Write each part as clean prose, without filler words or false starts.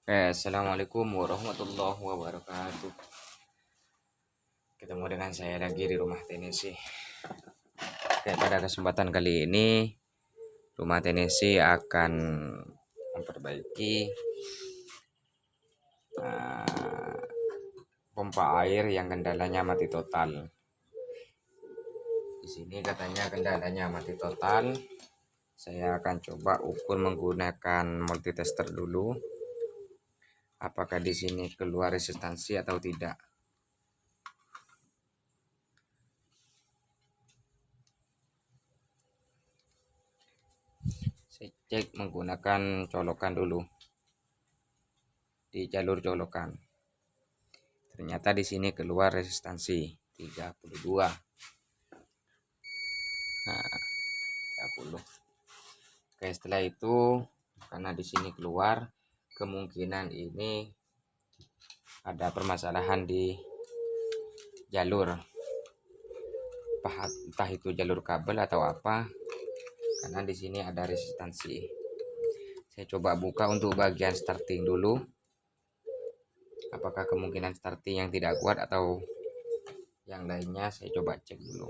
Assalamualaikum warahmatullahi wabarakatuh. Ketemu dengan saya lagi di rumah Tennessee. Oke, pada kesempatan kali ini rumah Tennessee akan memperbaiki pompa air yang kendalanya mati total. Di sini katanya kendalanya mati total. Saya akan coba ukur menggunakan multitester dulu. Apakah di sini keluar resistansi atau tidak? Saya cek menggunakan colokan dulu di jalur colokan. Ternyata di sini keluar resistansi 32. Nah, 30. Oke, setelah itu karena di sini keluar, kemungkinan ini ada permasalahan di jalur. Entah itu jalur kabel atau apa. Karena di sini ada resistansi. Saya coba buka untuk bagian starting dulu. Apakah kemungkinan starting yang tidak kuat atau yang lainnya, saya coba cek dulu.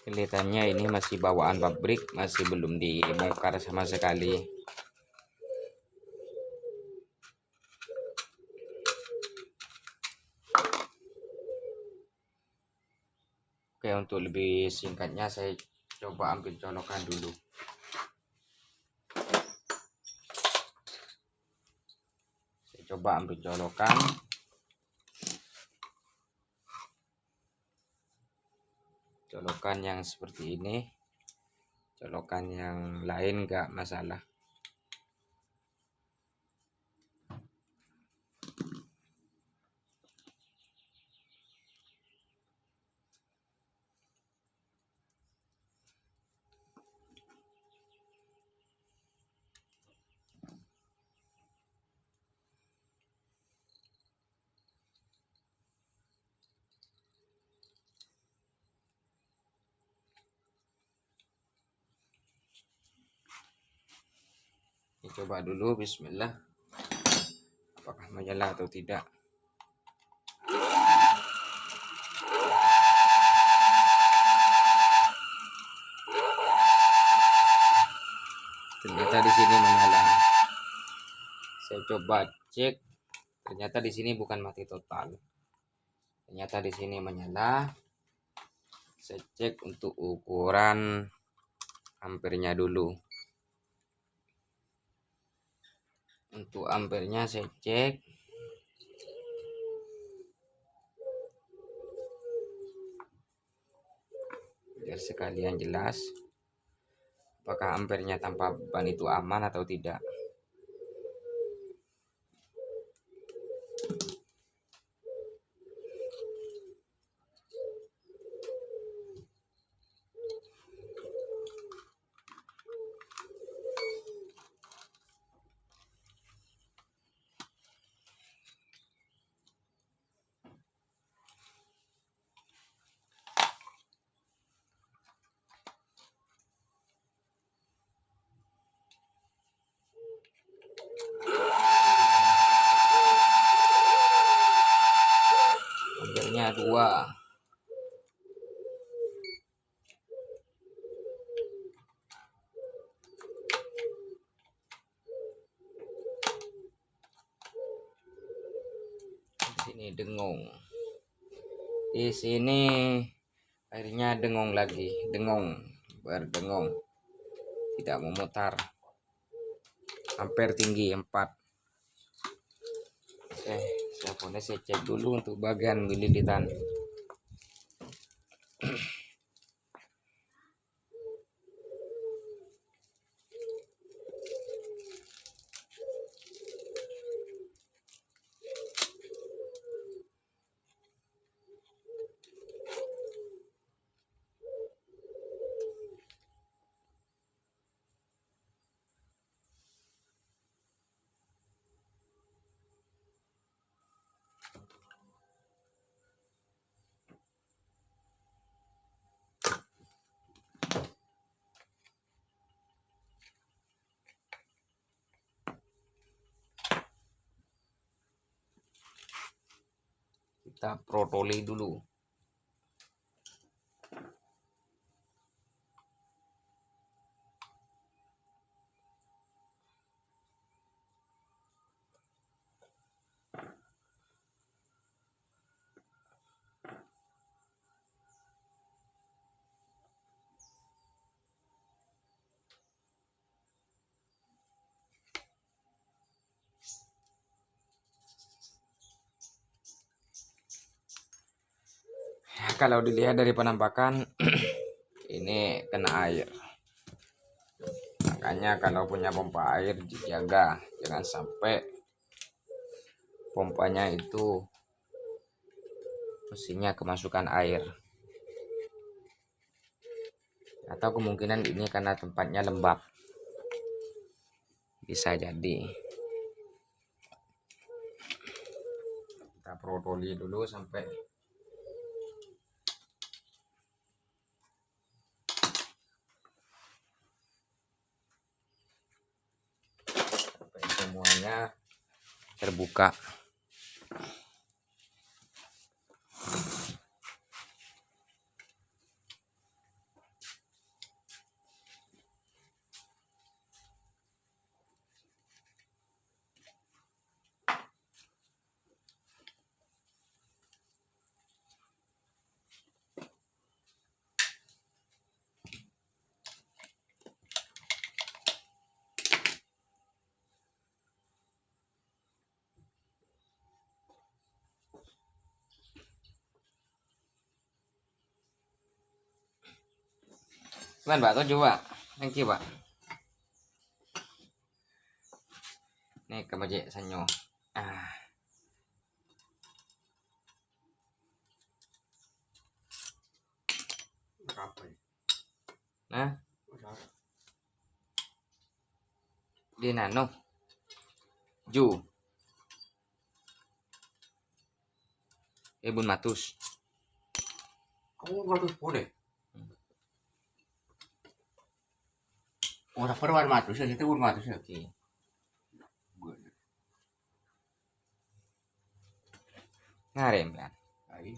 Kelihatannya ini masih bawaan pabrik, masih belum dibongkar sama sekali. Oke, untuk lebih singkatnya saya coba ambil colokan dulu. Saya coba ambil colokan. Colokan yang seperti ini. Colokan yang lain enggak masalah. Coba dulu, bismillah, apakah menyala atau tidak. Ternyata di sini menyala. Saya coba cek, ternyata di sini bukan mati total. Ternyata di sini menyala. Saya cek untuk ukuran ampernya dulu. Untuk ampernya saya cek. Biar sekalian jelas. Apakah ampernya tanpa beban itu aman atau tidak. Ampernya 2. Ini dengung. Di sini airnya dengung lagi, berdengung, tidak memutar. Hampir tinggi 4. Saya cek dulu untuk bagian lilitan. Kita protoli dulu. Kalau dilihat dari penampakan ini kena air. Makanya kalau punya pompa air dijaga, jangan sampai pompanya itu mesinnya kemasukan air. Atau kemungkinan ini karena tempatnya lembab. Bisa jadi. Kita protoli dulu sampai semuanya terbuka. Cuman Pak, tuh coba. Thank you Pak. Nih kebajik sanyo. Nah, di nano. Ju. Bun matus. Kamu matus boleh. Orang perwan matus, itu bun matus. Oke. Ngarem kan. Ai.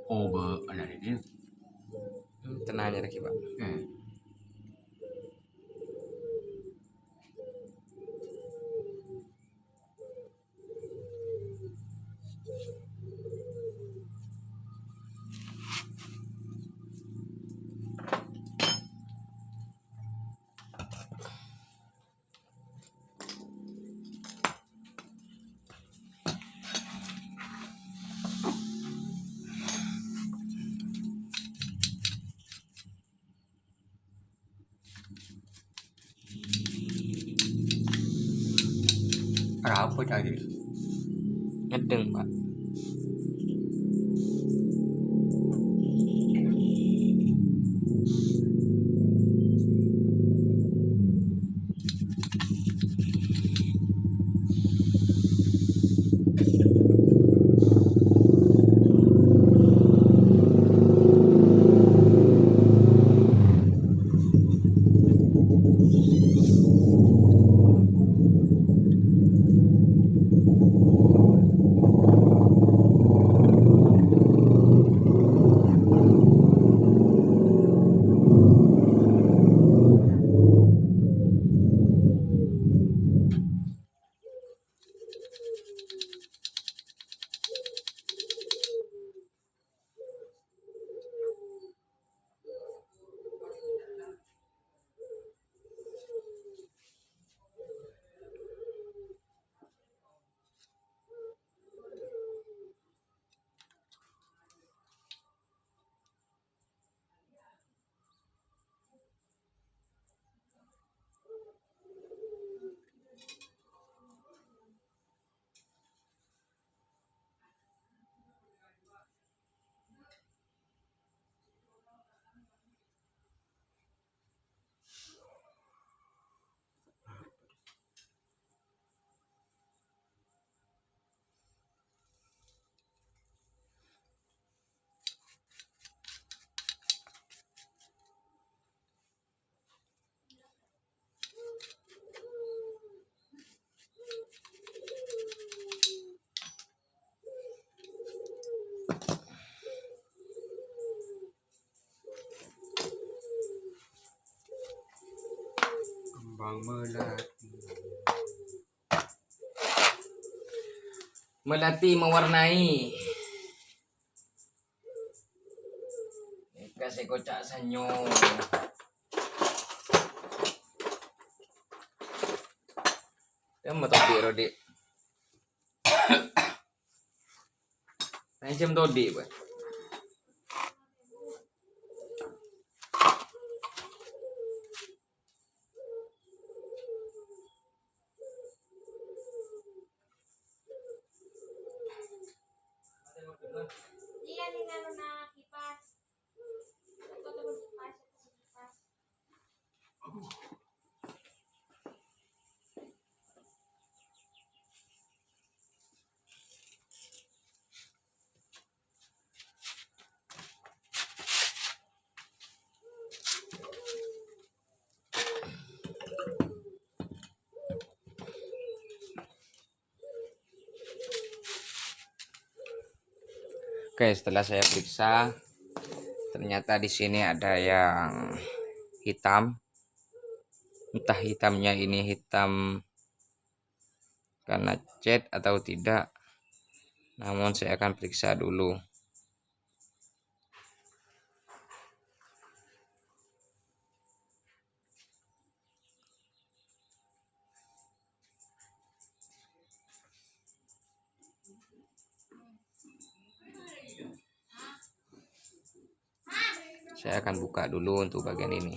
Oh, anak ini. Tenang aja lagi Pak. Berapa tadi? Ngedeng, Pak. Kembang melati. Melati mewarnai. Kasih kocak senyum. Kamu todi Rodi. Jam todi, Pak. Iya nih karena kipas. Atau kipas. Oke, setelah saya periksa, ternyata di sini ada yang hitam. Entah hitamnya ini hitam karena cat atau tidak. Namun saya akan periksa dulu. Saya akan buka dulu untuk bagian ini.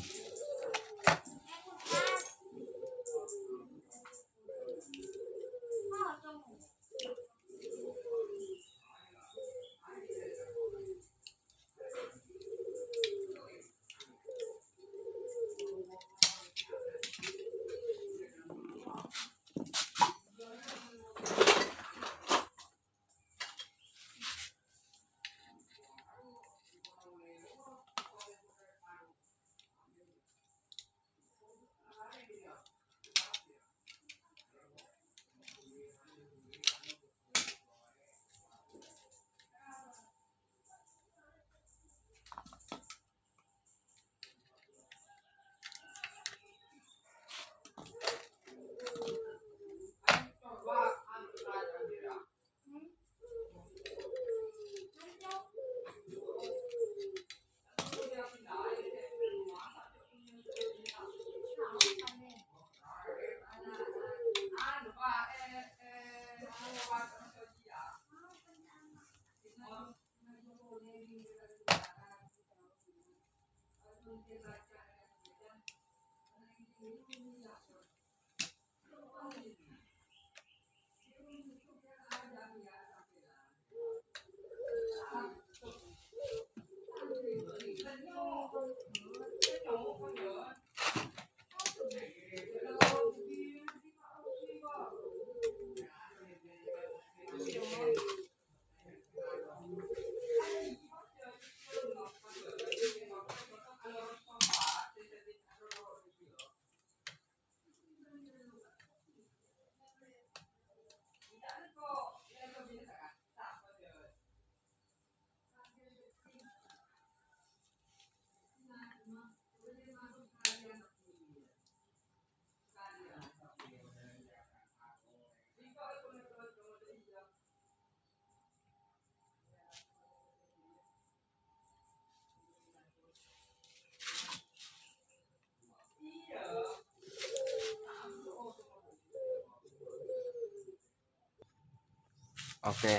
Oke,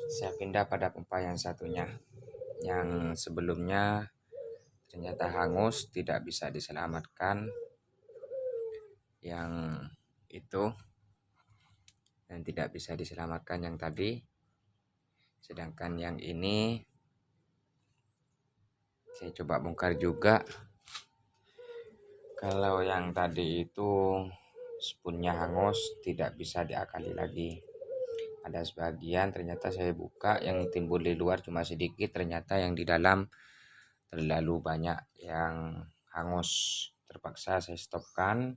saya pindah pada pompa yang satunya. Yang sebelumnya ternyata hangus, tidak bisa diselamatkan. Yang itu dan tidak bisa diselamatkan yang tadi. Sedangkan yang ini saya coba bongkar juga. Kalau yang tadi itu spoonnya hangus, tidak bisa diakali lagi. Ada sebagian ternyata saya buka, yang timbul di luar cuma sedikit, ternyata yang di dalam terlalu banyak yang hangus. Terpaksa saya stopkan,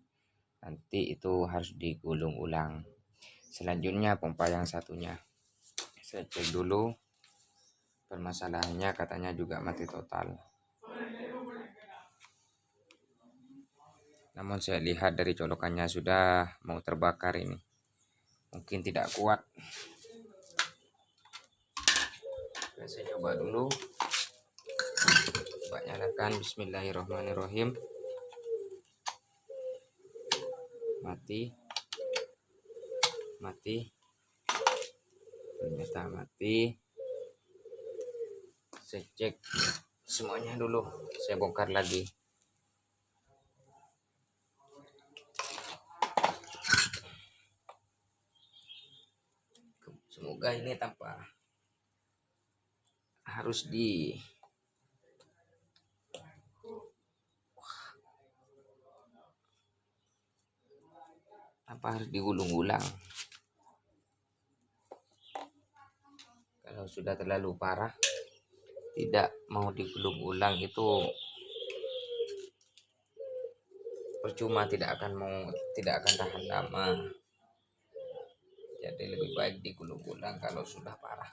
nanti itu harus digulung ulang. Selanjutnya pompa yang satunya, saya cek dulu. Permasalahannya katanya juga mati total. Namun saya lihat dari colokannya sudah mau terbakar ini. Mungkin tidak kuat. Oke, saya coba dulu. Coba nyalakan, bismillahirrahmanirrahim. Mati. Ternyata mati. Saya cek semuanya dulu. Saya bongkar lagi. Semoga ini tanpa harus digulung ulang. Kalau sudah terlalu parah, tidak mau digulung ulang itu percuma, tidak akan tahan lama. Jadi lebih baik digulung ulang kalau sudah parah.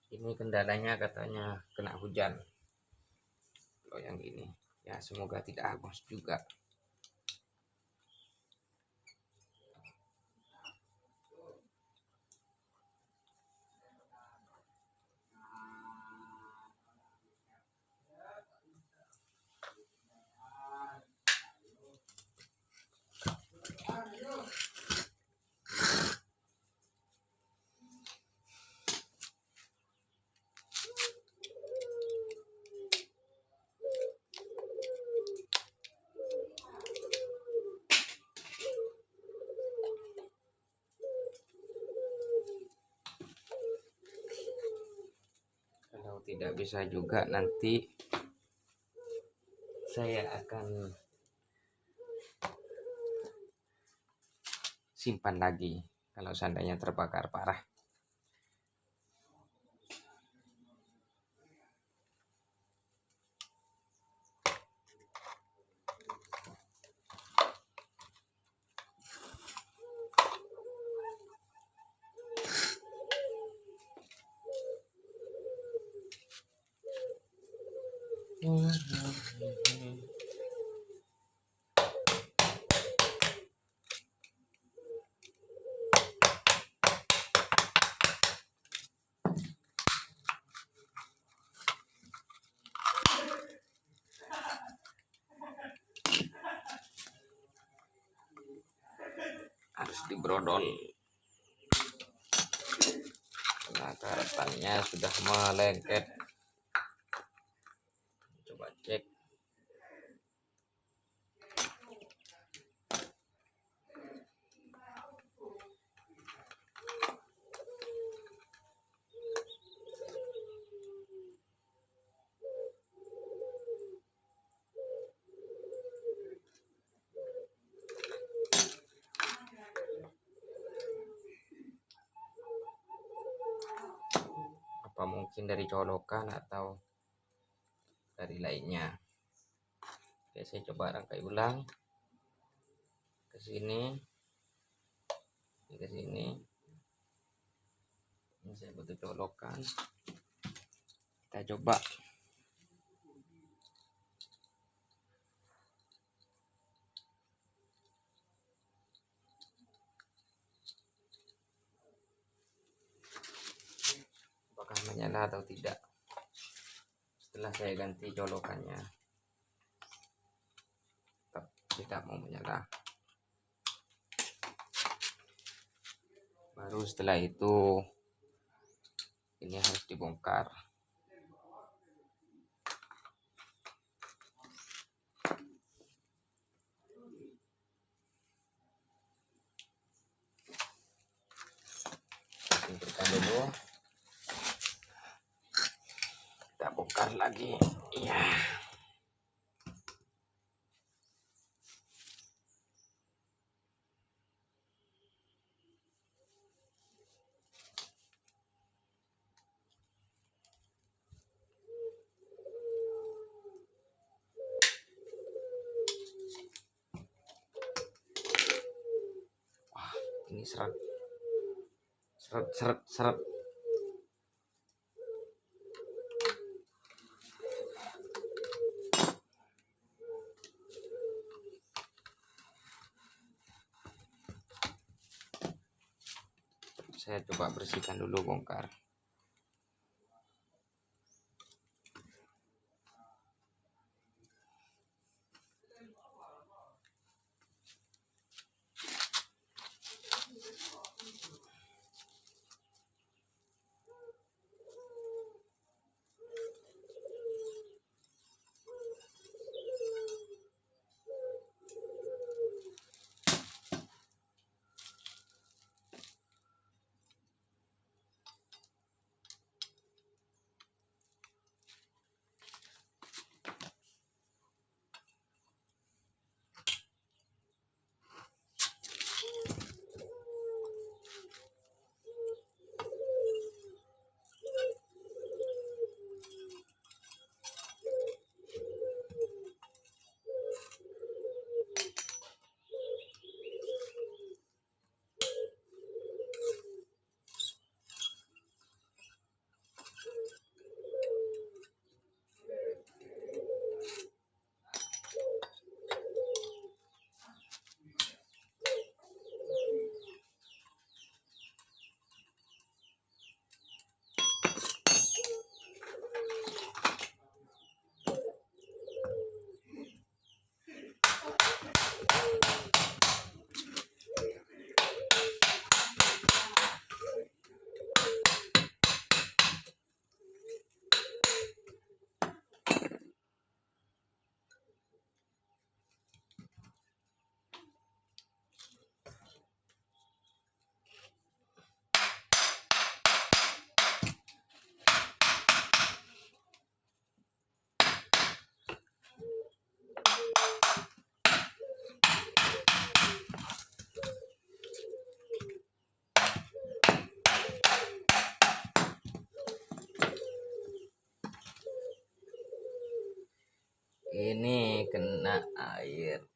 Ini kendalanya katanya kena hujan. Kalau yang ini ya semoga tidak hangus juga. Kalau tidak bisa juga, nanti saya akan simpan lagi kalau seandainya terbakar parah. Harus dibrodol. Nah, karatannya sudah melengket. Coba cek. Apa mungkin dari colokan atau dari lainnya. Oke, saya coba rangkai ulang ke sini, ke sini. Ini saya butuh colokan. Kita coba. Apakah menyala atau tidak? Setelah saya ganti colokannya, tetap tidak mau menyala. Baru setelah itu ini harus dibongkar. Singkirkan dulu, kita bongkar lagi. Iya. Wah, ini seret, seret, seret, seret. Saya coba bersihkan dulu, bongkar. Ini kena air.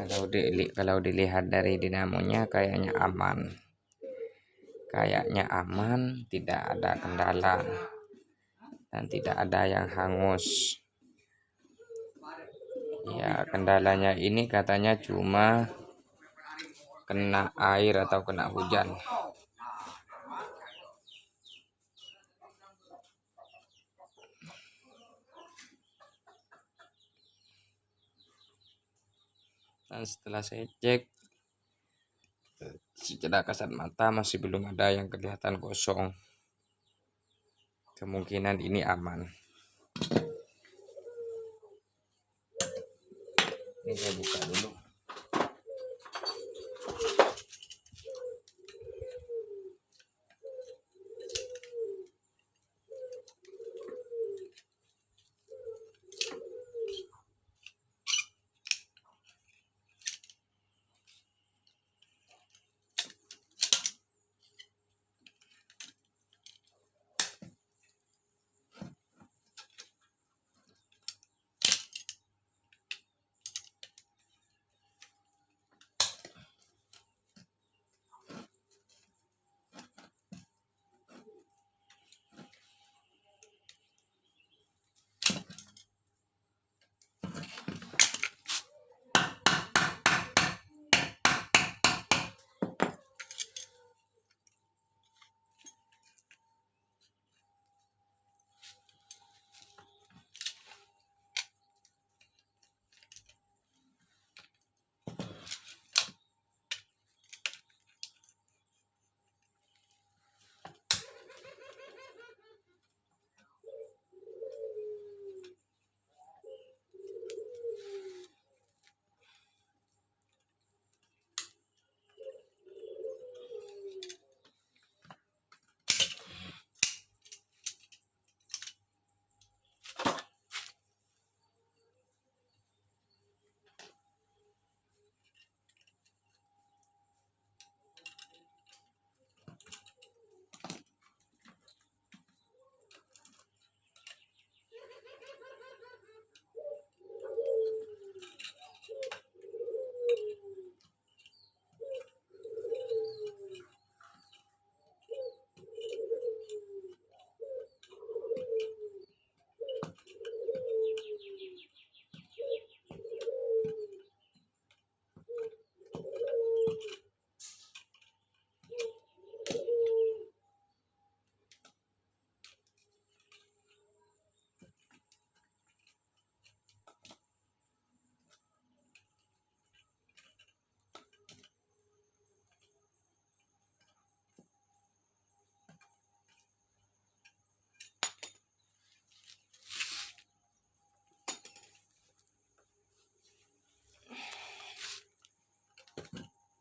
Kalau dilihat dari dinamonya kayaknya aman. Tidak ada kendala dan tidak ada yang hangus. Ya, kendalanya ini katanya cuma kena air atau kena hujan. Dan setelah saya cek secara kasat mata masih belum ada yang kelihatan kosong. Kemungkinan ini aman. Ini saya buka dulu.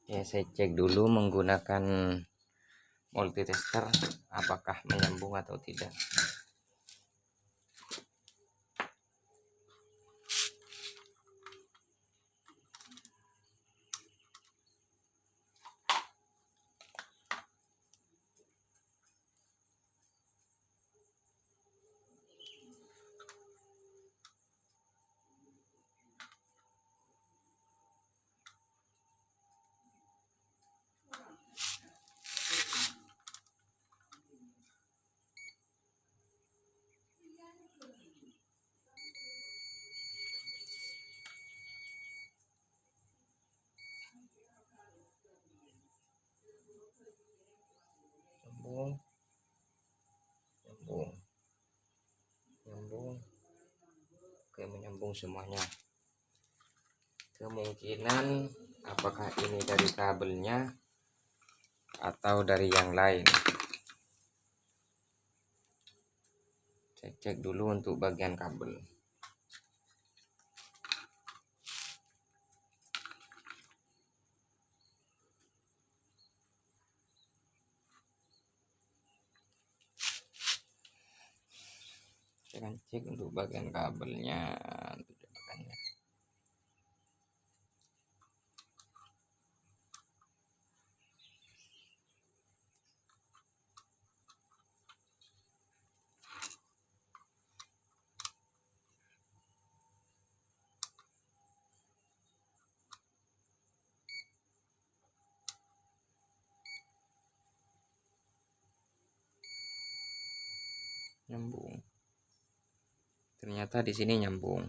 Ya, saya cek dulu menggunakan multitester apakah menyambung atau tidak. Nyambung. Oke, menyambung semuanya. Kemungkinan apakah ini dari kabelnya atau dari yang lain. Saya cek dulu untuk bagian kabel. Saya akan cek untuk bagian kabelnya. Nyambung. Ternyata di sini nyambung.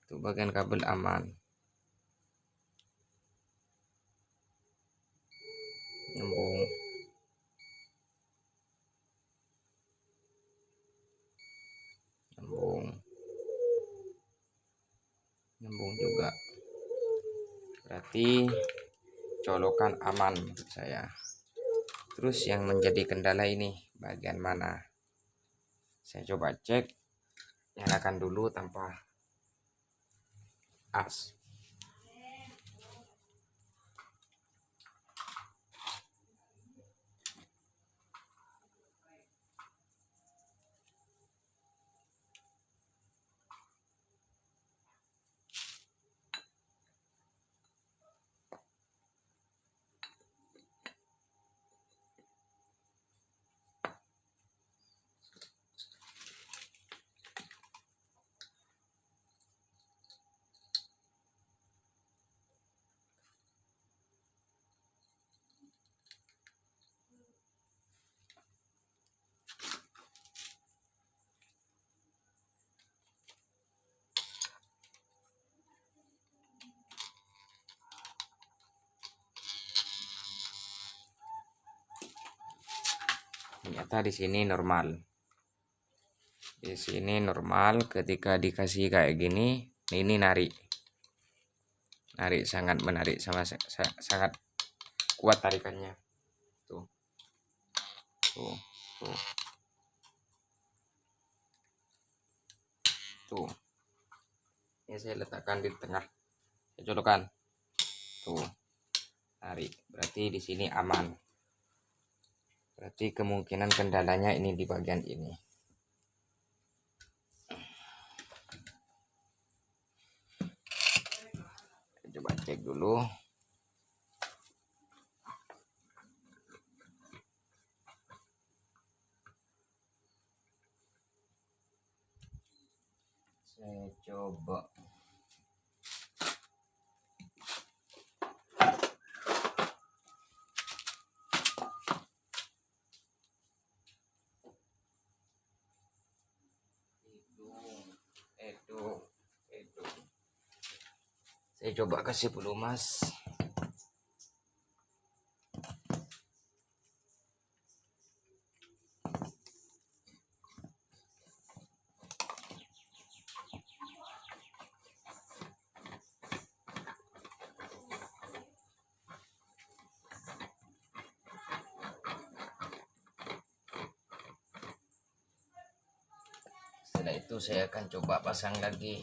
Tuh bagian kabel aman. Nyambung. Nyambung. Nyambung juga. Berarti colokan aman menurut saya. Terus yang menjadi kendala ini bagian mana? Saya coba cek. Nyalakan dulu tanpa as. Ternyata di sini normal. Di sini normal, ketika dikasih kayak gini, ini narik. Narik, sangat menarik, sangat kuat tarikannya. Tuh. Tuh, tuh. Tuh. Ini saya letakkan di tengah. Saya colokkan. Tuh. Tarik. Berarti di sini aman. Berarti kemungkinan kendalanya ini di bagian ini. Coba cek dulu. Saya coba. Itu. Saya coba kasih pelumas. Setelah itu saya akan coba pasang lagi.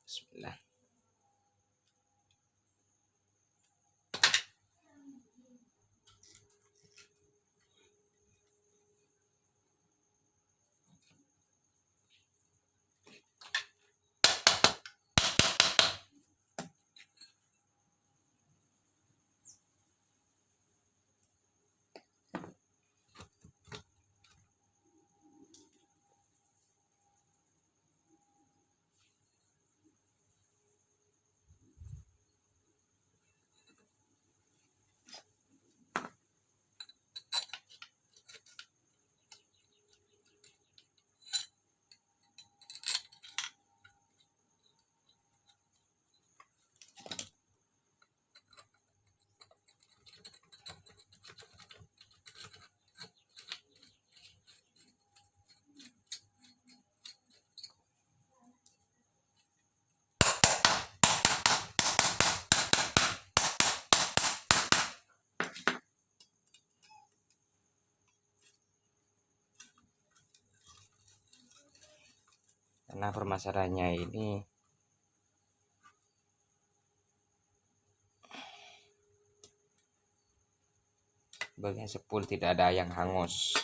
Bismillah. Karena permasalahannya ini bagian sepul tidak ada yang hangus.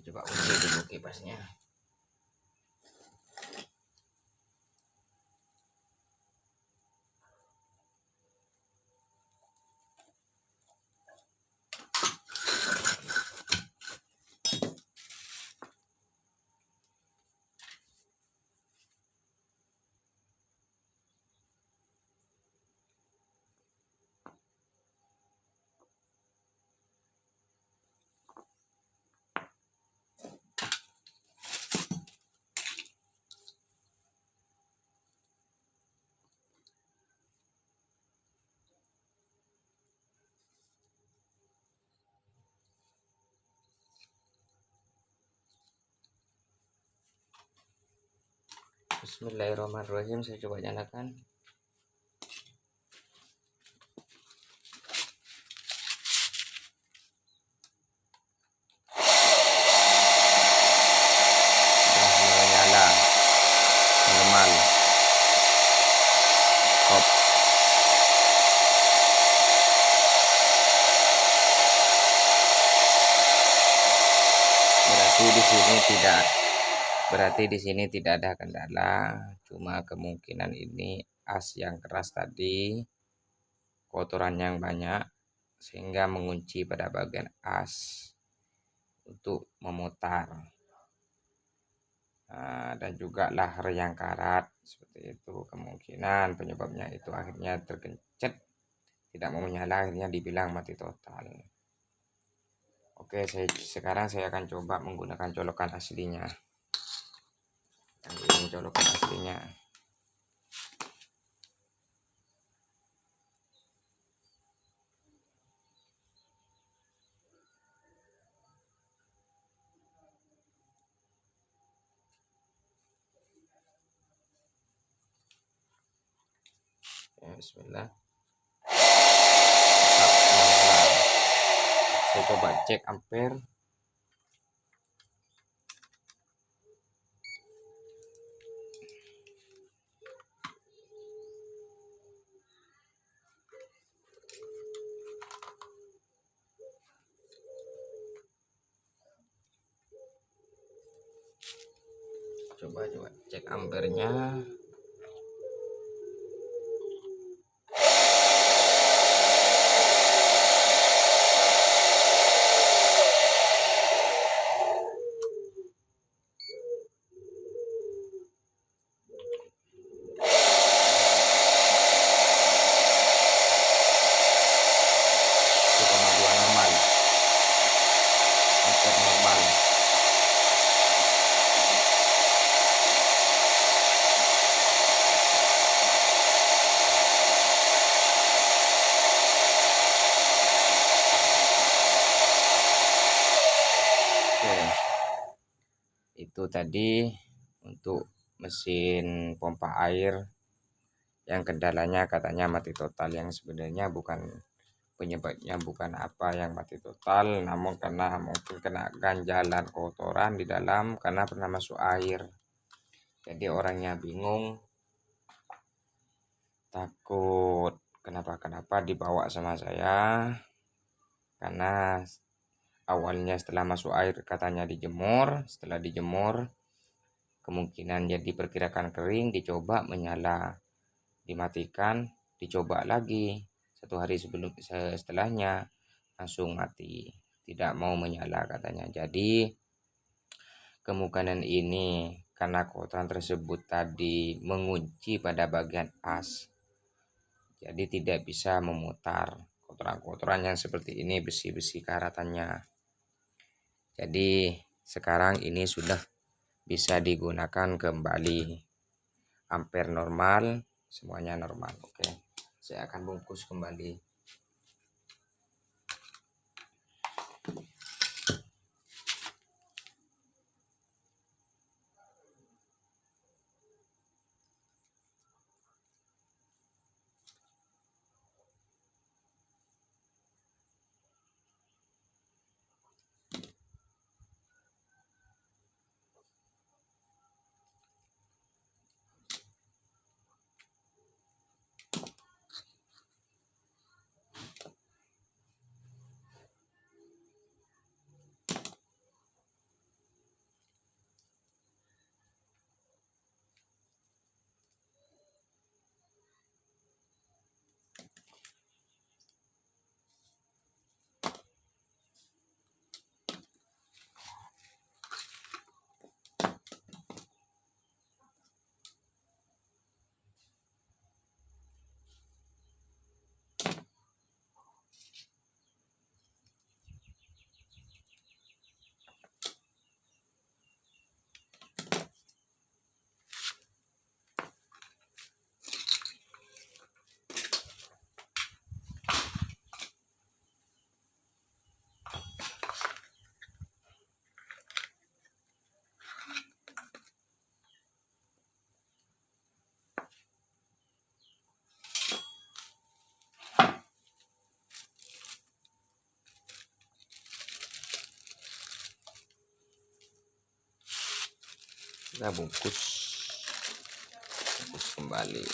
coba uji dulu kipasnya. Bismillahirrahmanirrahim, saya coba nyalakan. Sudah menyala normal. Stop. Berarti di sini tidak ada kendala, cuma kemungkinan ini as yang keras tadi kotoran yang banyak sehingga mengunci pada bagian as untuk memutar. Dan juga lahar yang karat seperti itu, kemungkinan penyebabnya itu akhirnya tergencet, tidak mau menyala, akhirnya dibilang mati total. Oke, sekarang saya akan coba menggunakan colokan aslinya. Ini colokan aslinya. Ya, bismillah. Saya coba cek ampere. Coba cek ampernya. Normal, ampere normal. Oke, itu tadi untuk mesin pompa air yang kendalanya katanya mati total, yang sebenarnya penyebabnya bukan apa yang mati total, namun karena mungkin kena ganjalan kotoran di dalam karena pernah masuk air. Jadi orangnya bingung, takut kenapa dibawa sama saya, karena awalnya setelah masuk air katanya dijemur, setelah dijemur kemungkinan jadi perkirakan kering, dicoba menyala, dimatikan, dicoba lagi 1 hari setelahnya langsung mati, tidak mau menyala katanya. Jadi kemungkinan ini karena kotoran tersebut tadi mengunci pada bagian as, jadi tidak bisa memutar. Kotoran-kotoran yang seperti ini, besi-besi karatannya. Jadi sekarang ini sudah bisa digunakan kembali, ampere normal, semuanya normal. Oke, saya akan bungkus kembali. kita bungkus kembali.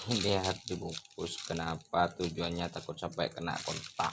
Ini harus dibungkus, kenapa? Tujuannya takut sampai kena kontak.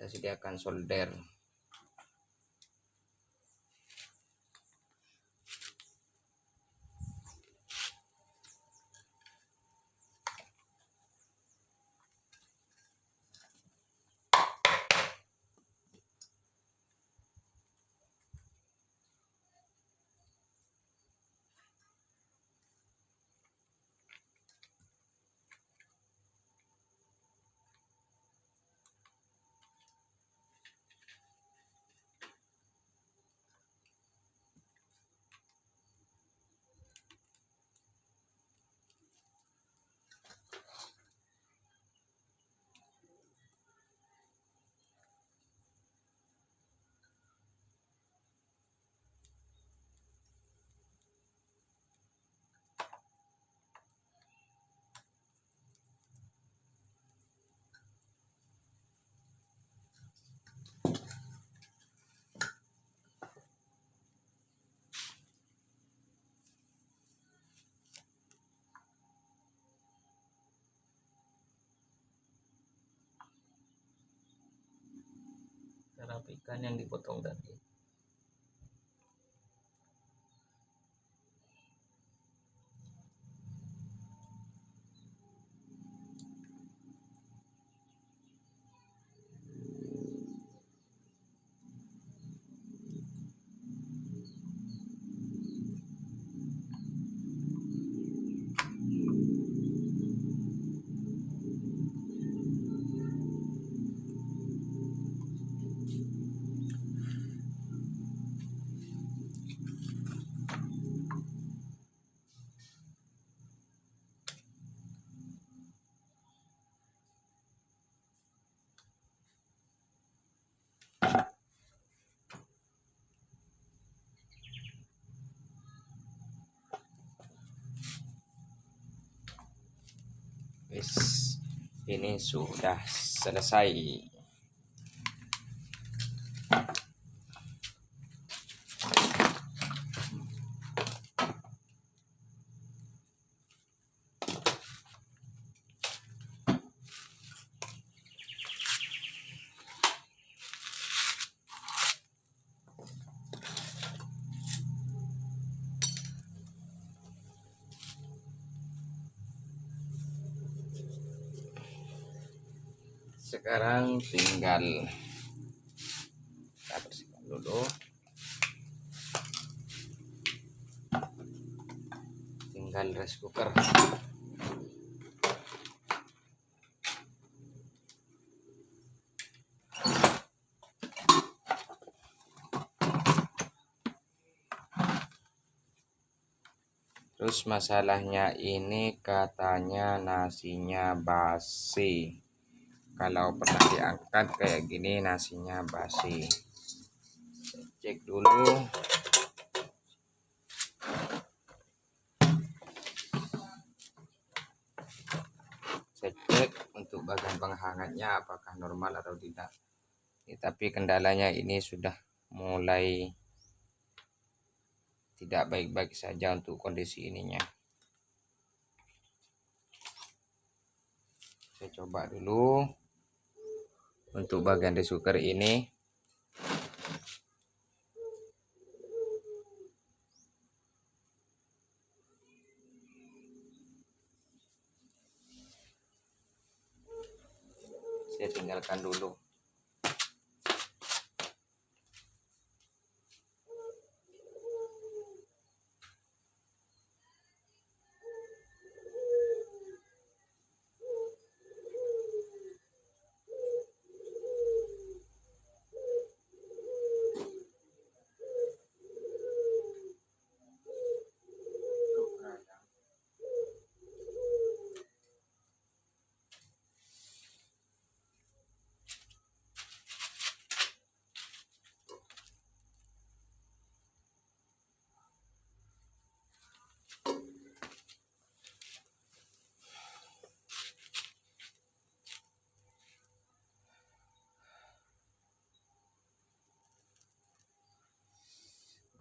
Kita sediakan solder. Kita rapikan yang dipotong tadi. Wis, ini sudah selesai. Sekarang tinggal kita bersihkan dulu. Tinggal rice cooker. Terus masalahnya ini katanya nasinya basi. Kalau pernah diangkat kayak gini nasinya basi. Saya cek dulu. Saya cek untuk bagian penghangatnya apakah normal atau tidak. Tapi kendalanya ini sudah mulai tidak baik-baik saja untuk kondisi ininya. Saya coba dulu untuk bagian rice cooker ini. Saya tinggalkan dulu.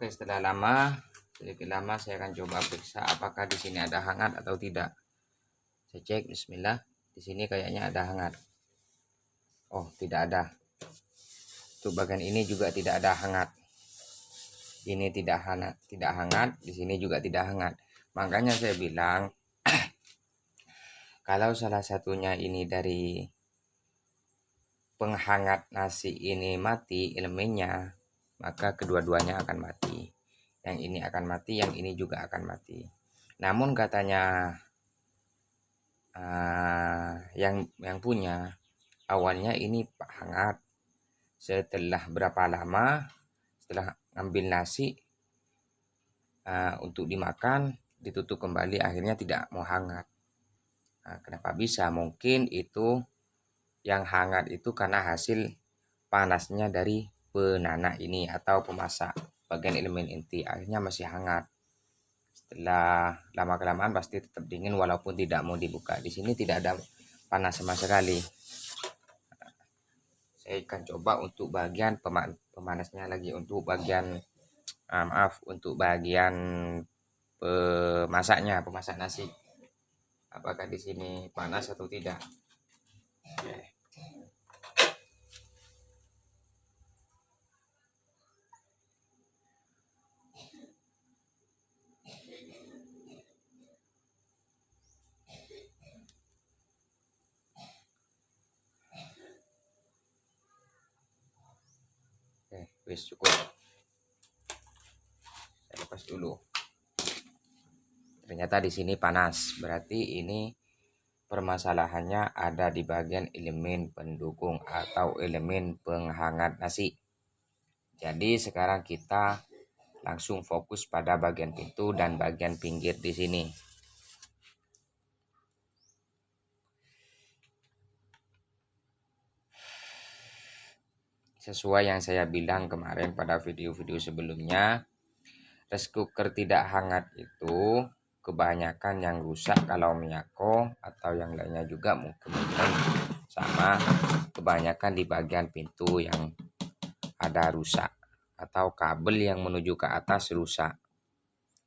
Oke, sedikit lama saya akan coba periksa apakah di sini ada hangat atau tidak. Saya cek, bismillah. Di sini kayaknya ada hangat. Oh, tidak ada. Untuk bagian ini juga tidak ada hangat. Ini tidak hangat, di sini juga tidak hangat. Makanya saya bilang kalau salah satunya ini dari penghangat nasi ini mati elemennya, maka kedua-duanya akan mati. Yang ini akan mati, yang ini juga akan mati. Namun katanya yang punya awalnya ini hangat. Setelah berapa lama, setelah ngambil nasi untuk dimakan, ditutup kembali, akhirnya tidak mau hangat. Kenapa bisa? Mungkin itu yang hangat itu karena hasil panasnya dari penanak ini atau pemasak bagian elemen inti, akhirnya masih hangat. Setelah lama kelamaan pasti tetap dingin walaupun tidak mau dibuka. Di sini tidak ada panas sama sekali. Saya akan coba untuk bagian pemanasnya lagi, untuk bagian untuk bagian pemasak nasi. Apakah di sini panas atau tidak? Oke. Wis cukup. Saya lepas dulu. Ternyata di sini panas, berarti ini permasalahannya ada di bagian elemen pendukung atau elemen penghangat nasi. Jadi sekarang kita langsung fokus pada bagian pintu dan bagian pinggir di sini. Sesuai yang saya bilang kemarin pada video-video sebelumnya, rice cooker tidak hangat itu kebanyakan yang rusak kalau Miyako atau yang lainnya juga mungkin sama, kebanyakan di bagian pintu yang ada rusak atau kabel yang menuju ke atas rusak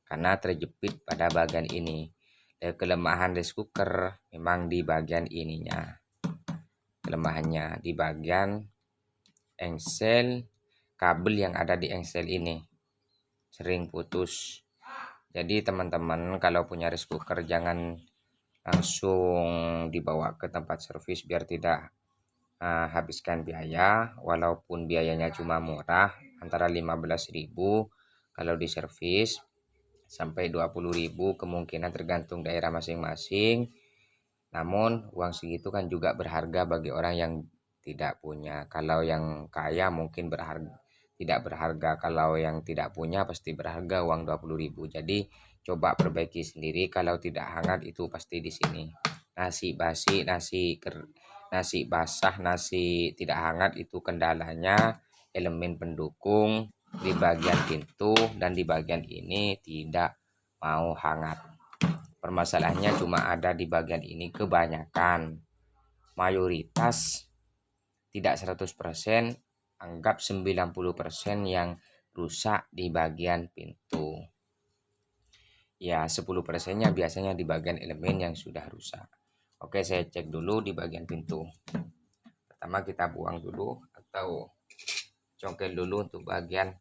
karena terjepit pada bagian ini. Dan kelemahan rice cooker memang di bagian ininya, kelemahannya di bagian engsel kabel yang ada di engsel ini sering putus. Jadi teman-teman kalau punya rice cooker jangan langsung dibawa ke tempat servis biar tidak habiskan biaya, walaupun biayanya cuma murah antara 15.000 kalau di servis sampai 20.000 kemungkinan tergantung daerah masing-masing. Namun uang segitu kan juga berharga bagi orang yang tidak punya. Kalau yang kaya mungkin tidak berharga, kalau yang tidak punya pasti berharga uang 20.000. Jadi coba perbaiki sendiri, kalau tidak hangat itu pasti di sini. Nasi basi, nasi basah, nasi tidak hangat itu kendalanya elemen pendukung di bagian pintu dan di bagian ini tidak mau hangat. Permasalahannya cuma ada di bagian ini, kebanyakan mayoritas tidak 100%, anggap 90% yang rusak di bagian pintu. Ya 10%-nya biasanya di bagian elemen yang sudah rusak. Oke, saya cek dulu di bagian pintu. Pertama kita buang dulu atau congkel dulu untuk bagian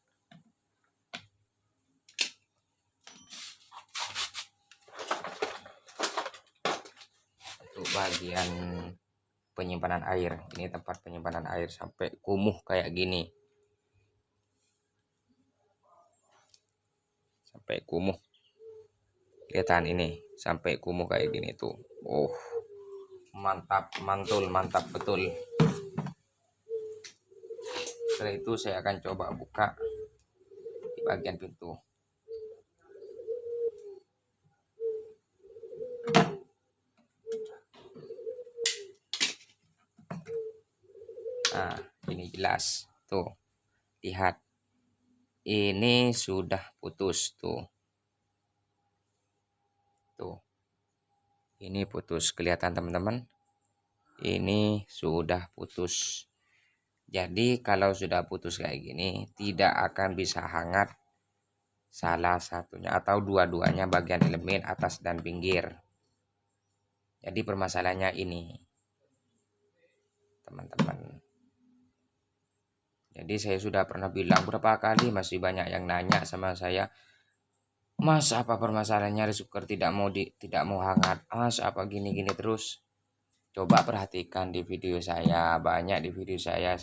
penyimpanan air. Ini tempat penyimpanan air sampai kumuh kayak gini. Sampai kumuh. Kelihatan ini sampai kumuh kayak gini tuh. Oh, mantap, mantul, mantap betul. Setelah itu saya akan coba buka di bagian pintu. Nah, ini jelas tuh, lihat, ini sudah putus tuh, ini putus, kelihatan teman-teman, ini sudah putus. Jadi kalau sudah putus kayak gini tidak akan bisa hangat salah satunya atau dua-duanya bagian elemen atas dan pinggir. Jadi permasalahannya ini teman-teman. Jadi saya sudah pernah bilang berapa kali, masih banyak yang nanya sama saya, Mas apa permasalahannya rice cooker tidak mau hangat, Mas apa gini-gini terus. Coba perhatikan di video saya, banyak di video saya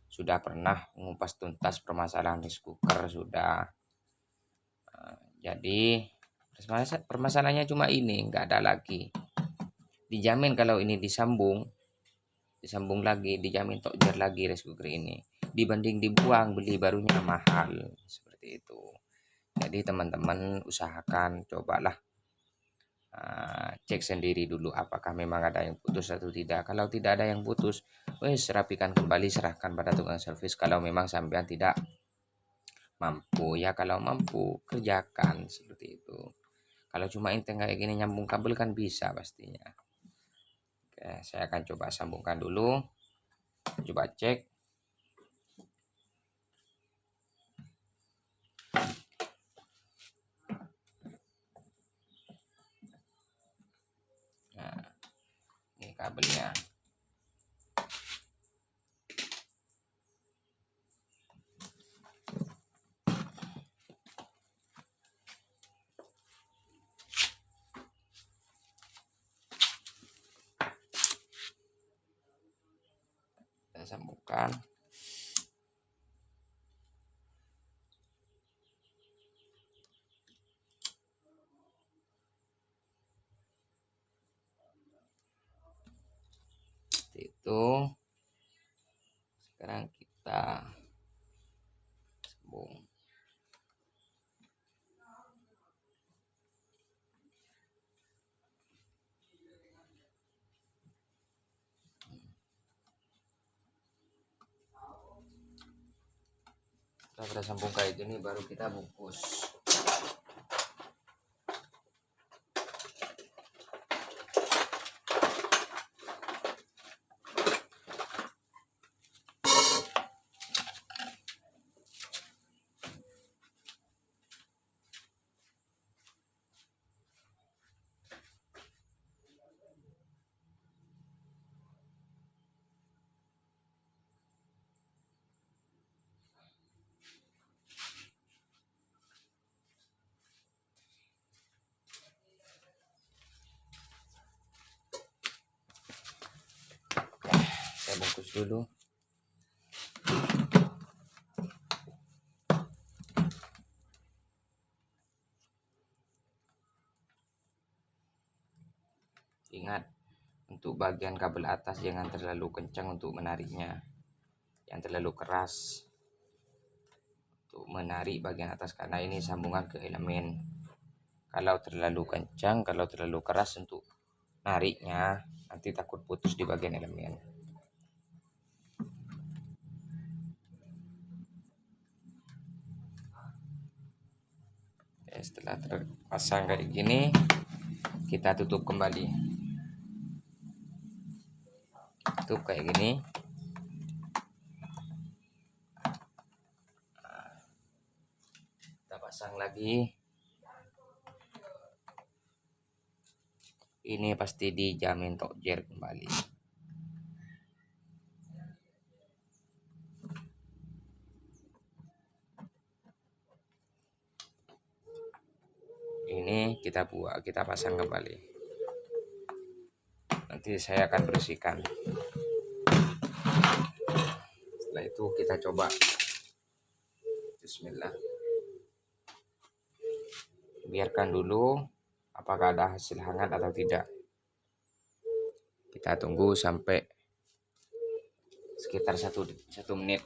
sudah pernah mengupas tuntas permasalahan rice cooker sudah. Jadi permasalahannya cuma ini, nggak ada lagi. Dijamin kalau ini disambung lagi, dijamin tokjer lagi rice cooker ini. Dibanding dibuang beli barunya mahal, seperti itu. Jadi teman-teman usahakan cobalah cek sendiri dulu apakah memang ada yang putus atau tidak. Kalau tidak ada yang putus, wes rapikan kembali, serahkan pada tukang servis. Kalau memang sampean tidak mampu, ya kalau mampu kerjakan seperti itu. Kalau cuma inteng kayak gini nyambung kabel kan bisa pastinya. Oke, saya akan coba sambungkan dulu, coba cek. Nah, ini kabelnya. Saya sambungkan. Seperti itu. Sekarang kita sambung. Setelah kita sambung kayak gini baru kita bungkus. Saya bungkus dulu. Ingat, untuk bagian kabel atas jangan terlalu kencang untuk menariknya, yang terlalu keras untuk menarik bagian atas karena ini sambungan ke elemen. Kalau terlalu kencang, kalau terlalu keras untuk nariknya, nanti takut putus di bagian elemen. Setelah terpasang kayak gini, kita tutup kembali. Tutup kayak gini. Kita pasang lagi. Ini pasti dijamin tokjer kembali. Ini kita pasang kembali. nanti saya akan bersihkan. Setelah itu kita coba. Bismillah. Biarkan dulu apakah ada hasil hangat atau tidak. Kita tunggu sampai sekitar satu menit.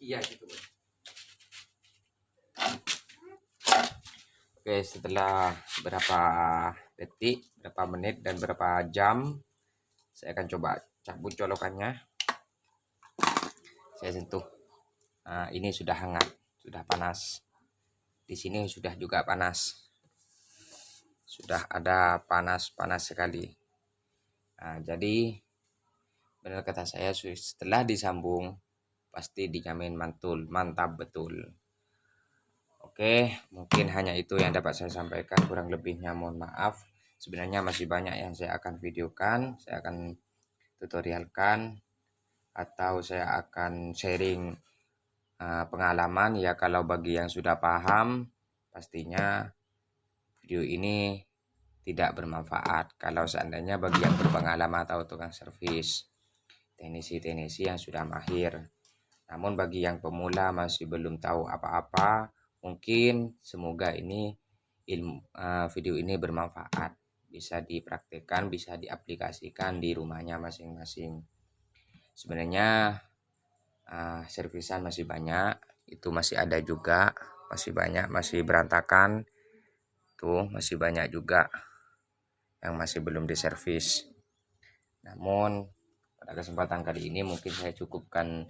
Iya gitu. Oke, setelah berapa detik, berapa menit, dan berapa jam, saya akan coba cabut colokannya. Saya sentuh. Nah, ini sudah hangat, sudah panas. Di sini sudah juga panas. Sudah ada panas-panas sekali. Nah, jadi benar kata saya, setelah disambung pasti dijamin mantul, mantap betul. Oke, mungkin hanya itu yang dapat saya sampaikan. Kurang lebihnya mohon maaf. Sebenarnya masih banyak yang saya akan videokan, saya akan tutorialkan, atau saya akan sharing pengalaman. Ya, kalau bagi yang sudah paham, pastinya video ini tidak bermanfaat. Kalau seandainya bagi yang berpengalaman atau tukang servis, teknisi-teknisi yang sudah mahir. Namun bagi yang pemula masih belum tahu apa-apa, mungkin semoga ini video ini bermanfaat, bisa dipraktekkan, bisa diaplikasikan di rumahnya masing-masing. Sebenarnya servisan masih banyak, itu masih ada juga, masih banyak, masih berantakan, tuh masih banyak juga yang masih belum diservis. Namun pada kesempatan kali ini mungkin saya cukupkan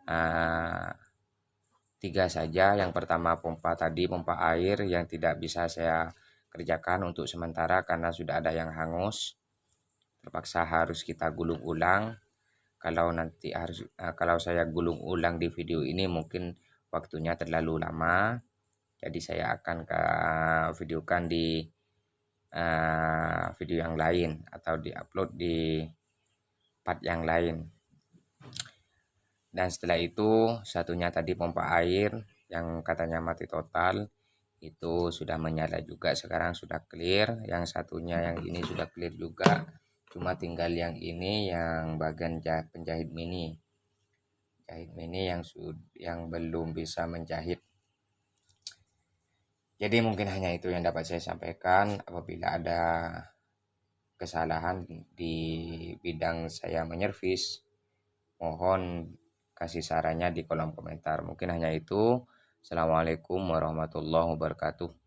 3 saja. Yang pertama pompa tadi, pompa air yang tidak bisa saya kerjakan untuk sementara karena sudah ada yang hangus. Terpaksa harus kita gulung ulang. Kalau saya gulung ulang di video ini mungkin waktunya terlalu lama. Jadi saya akan videokan di video yang lain atau diupload di part yang lain. Dan setelah itu satunya tadi pompa air yang katanya mati total itu sudah menyala juga, sekarang sudah clear. Yang satunya yang ini sudah clear juga, cuma tinggal yang ini yang bagian penjahit mini. Jahit mini yang belum bisa menjahit. Jadi mungkin hanya itu yang dapat saya sampaikan. Apabila ada kesalahan di bidang saya menyervis, mohon kasih sarannya di kolom komentar. Mungkin hanya itu. Assalamualaikum warahmatullahi wabarakatuh.